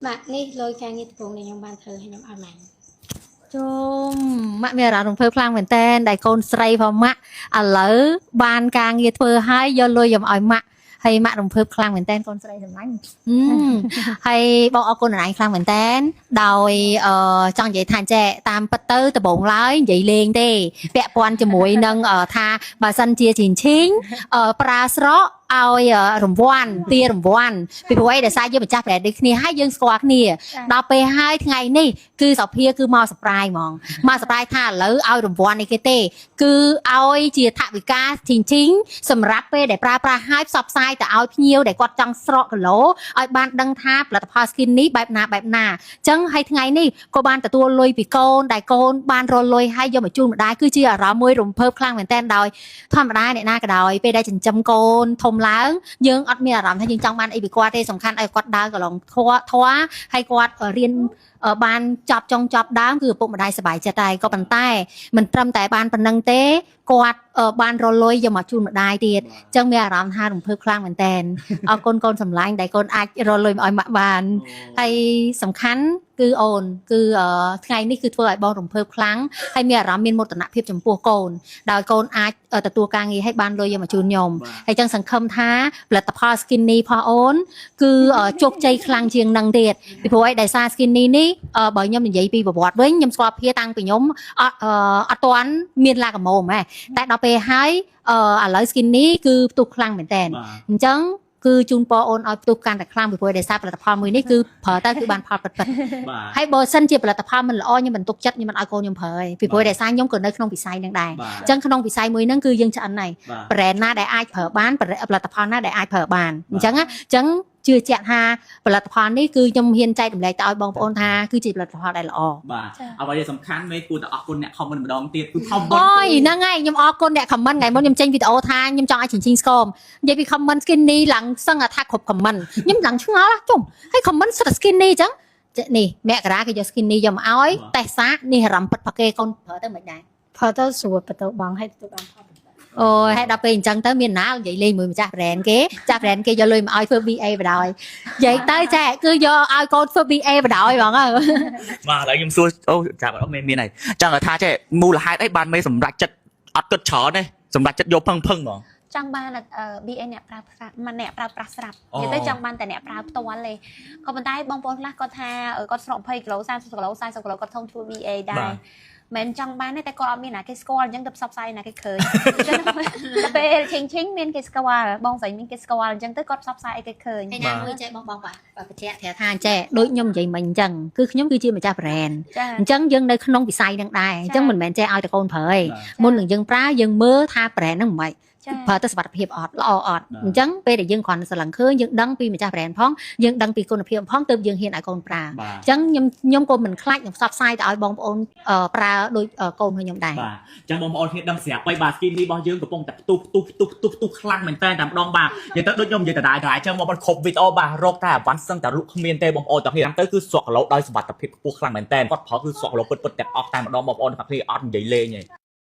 Bạn đi lôi ca nghiệt vùng này trong bàn thờ hay trong ảo ảnh ជុំម៉ាក់មានអារម្មណ៍រំភើបខ្លាំងមែនតើដែលកូនស្រីផងម៉ាក់ឥឡូវបានការងារធ្វើហើយយកលុយយកឲ្យម៉ាក់ហើយម៉ាក់រំភើបខ្លាំងមែនតើកូនស្រីសម្លាញ់ហើយបងអរគុណអរឯងខ្លាំងមែនតើដោយចង់និយាយថាចេះតាមពិតទៅដំបងឡើយនិយាយលេងទេពាក់ព័ន្ធជាមួយនឹងថាបើសិនជាជីងឈីងប្រើស្រកឲ្យរង្វាន់ទារង្វាន់ពីព្រោះអីដោយសារយើងម្ចាស់ប្រែដូចគ្នាហើយយើងស្គាល់គ្នាដល់ពេលហើយថ្ងៃនេះគឺសភាគឺមកសប្រាយហ្មងមកសប្រាយថាឥឡូវឲ្យរង្វាន់នេះគេទេគឺឲ្យជាថវិកាជីងជីងសម្រាប់ពេលដែលប្រើប្រាស់ឲ្យផ្សព្វផ្សាយទៅឲ្យភ្ញៀវដែលគាត់ចង់ស្រកគីឡូឲ្យបានដឹងថាផលិតផល skin នេះបែបណាអញ្ចឹងហើយថ្ងៃនេះក៏បានទទួលលុយពីកូនដែលកូនបានរលុយឲ្យយកមកជូនម្ដាយគឺជាអារម្មណ៍មួយរំភើបខ្លាំងមែនទែនដោយធម្មតាអ្នកណាក៏ដោយពេលដែលចិញ្ចឹមកូនធំឡើងយើងអត់មានអារម្មណ៍ថាយើងចង់បានអីពីគាត់ទេសំខាន់ឲ្យគាត់ដើរកន្លងធွာហើយគាត់រៀនបានចប់ចុងចប់ដើមគឺឪពុកម្ដាយសប្បាយចិត្តហើយក៏ប៉ុន្តែមិនត្រឹមតែបានប៉ុណ្្នឹងទេគាត់បានរលុយយកមកជូនម្ដាយទៀតអញ្ចឹងមានអារម្មណ៍ថារំភើបខ្លាំងមែនតើអរគុណកូនសម្លាញ់ដែលកូនអាចរលុយមកឲ្យម៉ាក់បានហើយសំខាន់គឺអូនគឺថ្ងៃនេះគឺធ្វើឲ្យបងរំភើបខ្លាំងហើយមានអារម្មណ៍មានមោទនភាពចំពោះកូនដោយកូនអាចទទួលការងារឲ្យបានលុយយកមកជូនខ្ញុំហើយចឹងសង្ឃឹមថាផលិតផល Skinny ផងអូនគឺជោគជ័យខ្លាំងជាងនឹងទៀតពីព្រោះឯដោយសារ Skinny នេះបើខ្ញុំនិយាយពីប្រវត្តិវិញខ្ញុំស្គាល់ភាតាំងពីខ្ញុំអត់ទាន់មានឡាកម៉ូមហ៎តែដល់ពេលហើយឥឡូវ Skinny គឺផ្ទុះខ្លាំងមែនតើអញ្ចឹងគឺជូនពរអូនឲ្យផ្ទុះកាន់តែខ្លាំងពីព្រោះដោយសារផលិតផលមួយនេះគឺប្រើទៅគឺបានផលពិតហើយបើសិនជាផលិតផលមិនល្អខ្ញុំមិនទុកចិត្តខ្ញុំមិនឲ្យកូនខ្ញុំប្រើទេពីព្រោះដោយសារខ្ញុំក៏នៅក្នុងវិស័យនឹងដែរអញ្ចឹងក្នុងវិស័យមួយហ្នឹងគឺយើងឆ្អិនហើយ brand ណាដែលអាចប្រើបានផលិតផលណាដែលអាចប្រើបានអញ្ចឹងជឿជាក់ថាផលិតផលនេះគឺខ្ញុំហ៊ានចែករំលែកទៅឲ្យបងប្អូនថាគឺជាផលិតផលដែលល្អបាទអ្វីដែលសំខាន់មេគួរតែអរគុណអ្នក comment ម្ដងទៀតគឺ comment អូយហ្នឹងហើយខ្ញុំអរគុណអ្នក comment ថ្ងៃមុនខ្ញុំចេញវីដេអូថាខ្ញុំចង់ឲ្យជីងស្គមនិយាយពី comment Skinny ឡើងសឹងថាគ្រប់ comment ខ្ញុំឡើងឆ្ងល់ជុំហើយ comment សុទ្ធតែ Skinny អញ្ចឹងនេះមករាគេយក Skinny យកមកឲ្យតេស្តសានេះអារម្មណ៍ពិតប្រកេកូនប្រើទៅមិនដែរ ប្រើទៅស្រួលបន្ទោបងឲ្យទទួលបានផលអូយហើយដល់ពេលអញ្ចឹងទៅមានណានិយាយលេងមួយម្ចាស់ brand គេចាស់ brand គេយកលុយមកឲ្យធ្វើ BA បដ ாய் និយាយទៅចាគឺយកឲ្យកូនធ្វើ BA បដ ாய் ហ្មងបាទឥឡូវខ្ញុំសួរអូចាប់អត់មានហើយចឹងថាចេះមូលហេតុអីបានមេសម្រាប់ចិត្តអត់គិតច្រើនទេសម្រាប់ចិត្តយកផឹងហ្មងចង់បានBA អ្នកប្រើប្រាស់មិនអ្នកប្រើប្រាស់ស្រាប់និយាយទៅចង់បានតែអ្នកប្រើផ្ទាល់ទេក៏ប៉ុន្តែបងប្អូនខ្លះគាត់ថាគាត់ស្រក20គីឡូ30គីឡូ40គីឡូគាត់ធំធ្វើ BA ដែរមិនចង់បានទេតែគាត់អត់មានណាគេស្គាល់អញ្ចឹងទៅផ្សព្វផ្សាយណាគេឃើញអញ្ចឹងដល់ពេលឈិញមានគេស្គាល់បងស្រីមានគេស្គាល់អញ្ចឹងទៅគាត់ផ្សព្វផ្សាយឲ្យគេឃើញហើយណាមួយចេះបងបាទបញ្ជាក់ថាចេះដូចខ្ញុំនិយាយមិញអញ្ចឹងគឺខ្ញុំគឺជាម្ចាស់ brand អញ្ចឹងយើងនៅក្នុងវិស័យហ្នឹងដែរអញ្ចឹងមិនមែនចេះឲ្យតែកូនប្រើទេមុននឹងយើងប្រើយើងមើលថា brand ហ្នឹងមិនប្រើទៅសុខភាពអត់ល្អអត់អញ្ចឹងពេលដែលយើងគ្រាន់តែស្រឡឹងឃើញយើងដឹងពីម្ចាស់ brand ផងយើងដឹងពីគុណភាពផងទើបយើងហ៊ានឲ្យកូនប្រើអញ្ចឹងខ្ញុំក៏មិនខ្លាចនឹងផ្សព្វផ្សាយទៅឲ្យបងប្អូនប្រើដូចកូនខ្ញុំដែរបាទអញ្ចឹងបងប្អូនគ្នាដឹងស្រាប់ហើយបាទ skin នេះរបស់យើងកំពុងតែផ្ទុះខ្លាំងមែនតើតែម្ដងបាទនិយាយទៅដូចខ្ញុំនិយាយដដែលអញ្ចឹងបងប្អូនគ្រប់វីដេអូបាទរកតែអាវ៉ាន់សឹងតែលក់គ្មានទេបងប្អូនតែគ្នាទៅគឺស្រកគីឡូដោយសុវត្ថិភាពខ្ពស់ខ្លាំងមែនតើគាត់ប្រើគឺស្រកគីឡូពិតទាំងអស់តែម្ដងបងប្អូនទាំងគ្នាអត់និយាយលេងទេ